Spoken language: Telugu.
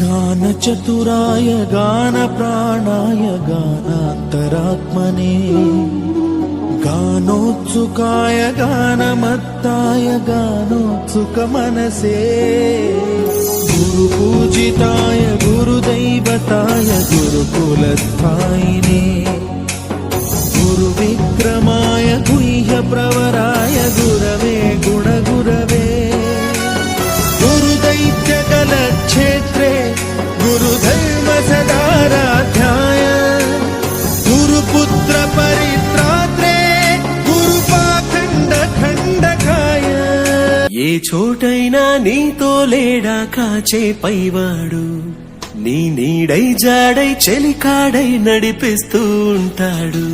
గాన చతురాయ గాన ప్రాణాయ గానాంతరాత్మనే గానోత్సుకాయ గానమత్తాయ గానోత్సుక మనసే గురు పూజితాయ గురుదైవతాయ గురుకులస్థాయినే గురు విక్రమాయ గుహ్య ప్రవరాయ గురవే గుణగురవే గురుదైత్య కలక్షేత్రే గురుధర్మ సదారాధ్యాయ గురుపుత్ర పరిత్రాత్రే గురుపాఖండ ఖండకాయ. ఏ చోటైనా నీతో లేడా కాచే పైవాడు, నీ నీడై జాడై చెలికాడై నడిపిస్తూ ఉంటాడు.